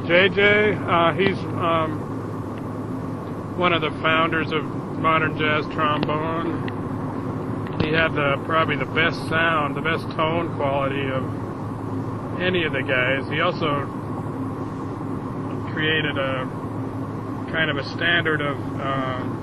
JJ, he's one of the founders of modern jazz trombone. He had probably the best sound, the best tone quality of any of the guys. He also created a kind of a standard of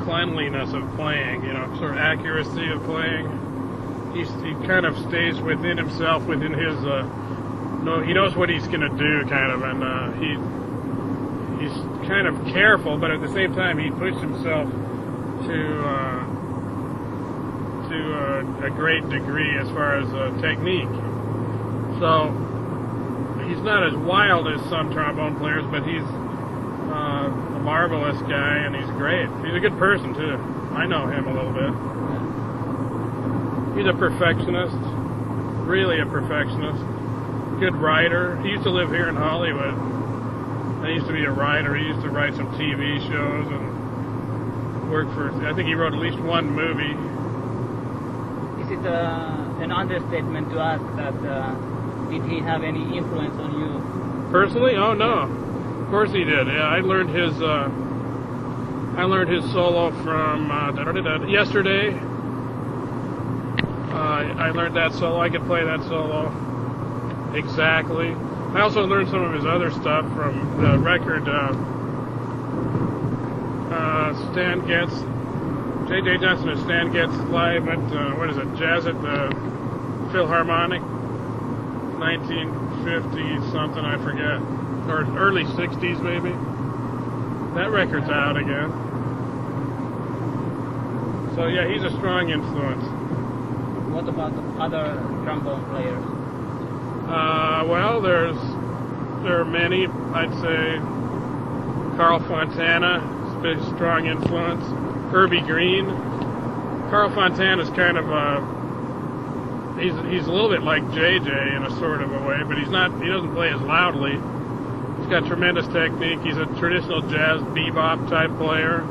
cleanliness of playing, sort of accuracy of playing. He kind of stays within himself, within his, he knows what he's going to do, kind of, and he's kind of careful, but at the same time he pushed himself to a great degree as far as technique. So he's not as wild as some trombone players, but he's a marvelous guy, and he's great. He's a good person too. I know him a little bit. He's a perfectionist, really a perfectionist. Good writer. He used to live here in Hollywood. He used to be a writer. He used to write some TV shows and work for, I think he wrote at least one movie. Is it an understatement to ask that did he have any influence on you? Personally? Oh no. Of course he did. Yeah, I learned his solo from Yesterday. I learned that solo. I could play that solo exactly. I also learned some of his other stuff from the record Stan Getz. J.J. Johnson and Stan Getz live at, Jazz at the Philharmonic, 1950 something, I forget, or early 60s maybe. That record's out again. So yeah, he's a strong influence. What about other trombone players? Well, there are many. I'd say Carl Fontana, a strong influence. Herbie Green. Carl Fontana's kind of he's a little bit like JJ in a sort of a way, but he doesn't play as loudly. He's got tremendous technique. He's a traditional jazz bebop type player,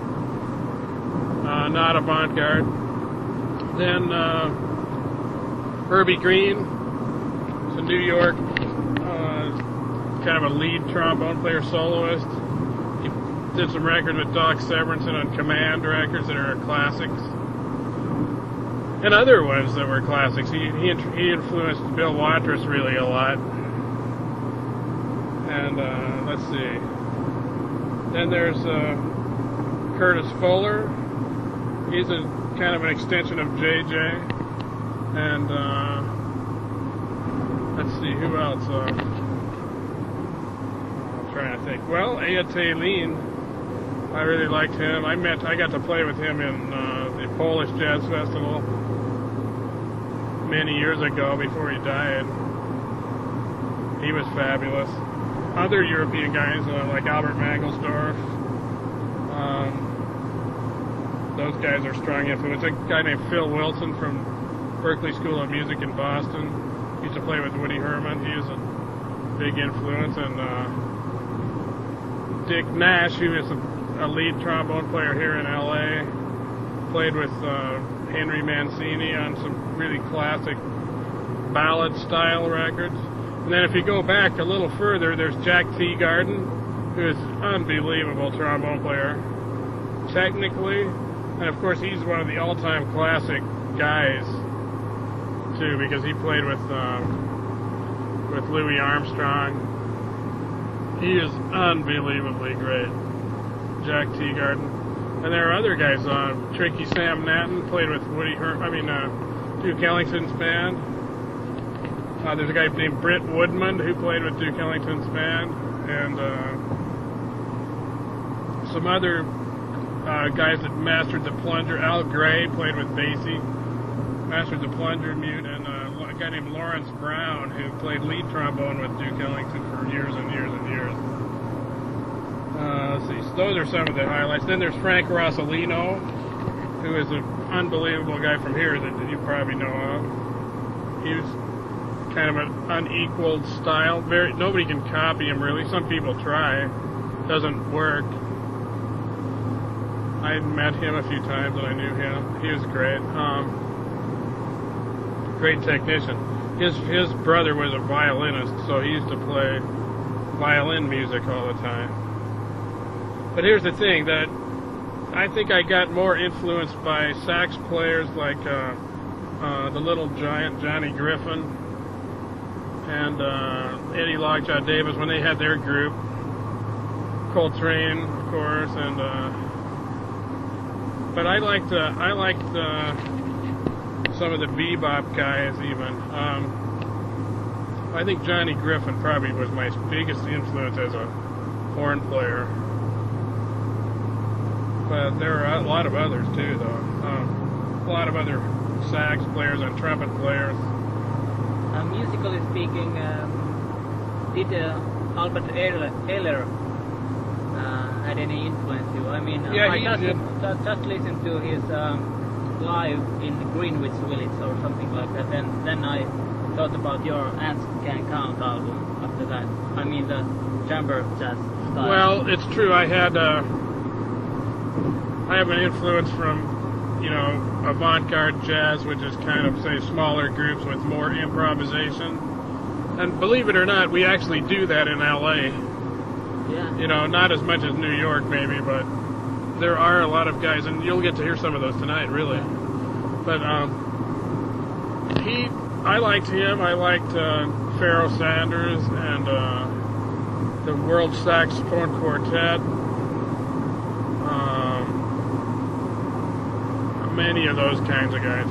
not avant-garde. Then Herbie Green, he's a New York kind of a lead trombone player, soloist. He did some records with Doc Severinsen on Command records that are classics, and other ones that were classics. He influenced Bill Watrous really a lot. And let's see. Then there's Curtis Fuller. He's a kind of an extension of JJ. And let's see, who else? I'm trying to think. Well, Aya Taylin, I really liked him. I got to play with him in the Polish Jazz Festival many years ago before he died. He was fabulous. Other European guys like Albert Mangelsdorf, those guys are strong influence. A guy named Phil Wilson from Berklee School of Music in Boston used to play with Woody Herman. He was a big influence. And Dick Nash, who is a lead trombone player here in LA, played with Henry Mancini on some really classic ballad style records. And then if you go back a little further, there's Jack Teagarden, who is an unbelievable trombone player, technically. And of course, he's one of the all-time classic guys, too, because he played with Louis Armstrong. He is unbelievably great, Jack Teagarden. And there are other guys on. Tricky Sam Natton played with Duke Ellington's band. There's a guy named Britt Woodman who played with Duke Ellington's band, and some other guys that mastered the plunger. Al Gray played with Basie, mastered the plunger mute, and a guy named Lawrence Brown who played lead trombone with Duke Ellington for years and years and years. Let's see, so those are some of the highlights. Then there's Frank Rossellino, who is an unbelievable guy from here that you probably know of. He was kind of an unequaled style. Nobody can copy him really. Some people try. Doesn't work. I met him a few times and I knew him. He was great. Great technician. His brother was a violinist, so he used to play violin music all the time. But here's the thing, that I think I got more influenced by sax players like the Little Giant, Johnny Griffin, and Eddie Lockjaw Davis when they had their group. Coltrane, of course, and but I liked some of the bebop guys even. I think Johnny Griffin probably was my biggest influence as a horn player. But there are a lot of others too, though. A lot of other sax players and trumpet players. Musically speaking, did Albert Ehler had any influence you? I mean, yeah, I just listened to his live in Greenwich Village or something like that. Then I thought about your Ants Can Count album after that. I mean the chamber jazz style. Well, it's true. I have an influence from, avant-garde jazz, which is kind of, say, smaller groups with more improvisation. And believe it or not, we actually do that in LA. Yeah. Not as much as New York maybe, but there are a lot of guys, and you'll get to hear some of those tonight, really. But I liked him. I liked Pharoah Sanders and the World Saxophone Quartet. Many of those kinds of guys,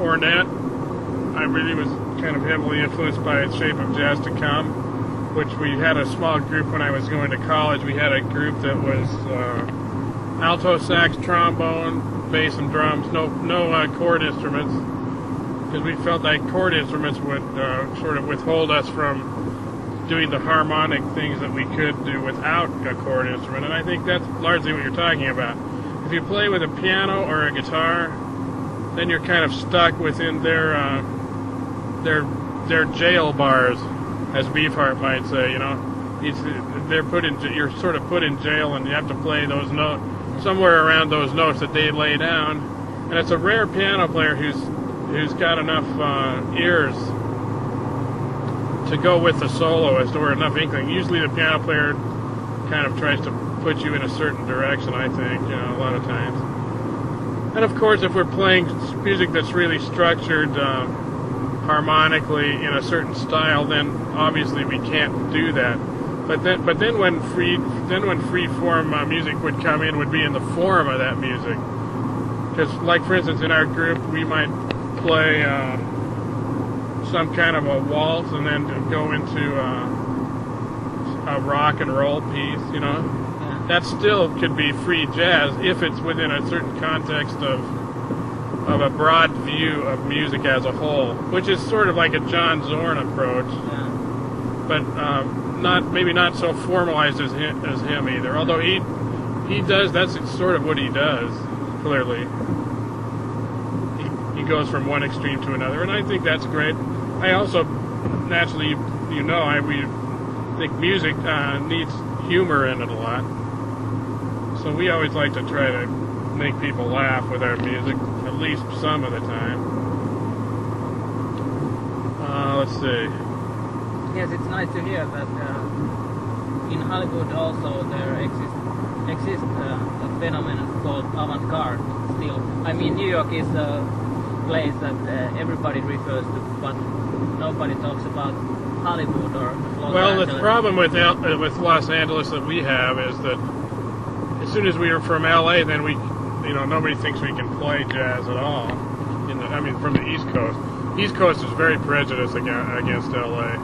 Ornette. I really was kind of heavily influenced by Shape of Jazz to Come, which we had a small group when I was going to college. We had a group that was alto sax, trombone, bass, and drums. No chord instruments, because we felt like chord instruments would sort of withhold us from doing the harmonic things that we could do without a chord instrument. And I think that's largely what you're talking about. If you play with a piano or a guitar, then you're kind of stuck within their jail bars, as Beefheart might say. You're sort of put in jail, and you have to play those notes somewhere around those notes that they lay down. And it's a rare piano player who's got enough ears to go with the soloist, or enough inkling. Usually the piano player kind of tries to put you in a certain direction, I think, a lot of times. And of course, if we're playing music that's really structured harmonically in a certain style, then obviously we can't do that. But then when free form music would come in, would be in the form of that music. Because, like for instance, in our group, we might play some kind of a waltz and then go into a rock and roll piece, That still could be free jazz if it's within a certain context of a broad view of music as a whole, which is sort of like a John Zorn approach, but maybe not so formalized as him either. Although he does, that's sort of what he does. Clearly, he goes from one extreme to another, and I think that's great. I also naturally, we think music needs humor in it a lot. So we always like to try to make people laugh with our music, at least some of the time. Let's see. Yes, it's nice to hear that in Hollywood also there exists a phenomenon called avant-garde still. I mean, New York is a place that everybody refers to, but nobody talks about Hollywood or Los Angeles. The problem with Los Angeles that we have is that as soon as we are from LA, then nobody thinks we can play jazz at all. From the East Coast. East Coast is very prejudiced against LA.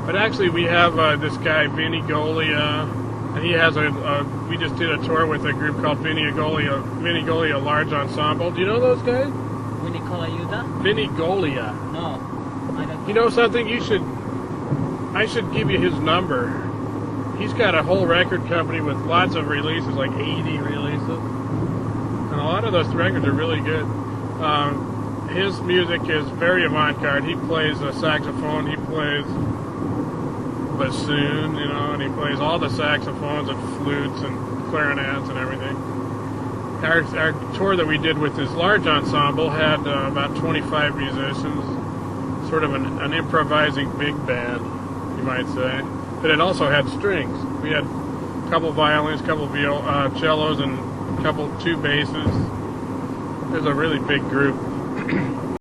But actually, we have this guy Vinny Golia, and he has we just did a tour with a group called Vinny Golia Large Ensemble. Do you know those guys? Vinny Golia? Vinny Golia. No, I don't. You know something? I should give you his number. He's got a whole record company with lots of releases, like 80 releases. And a lot of those records are really good. His music is very avant-garde. He plays a saxophone, he plays bassoon, and he plays all the saxophones and flutes and clarinets and everything. Our tour that we did with this large ensemble had about 25 musicians, sort of an improvising big band. you might say. But it also had strings. We had a couple violins, a couple cellos, and two basses. There's a really big group.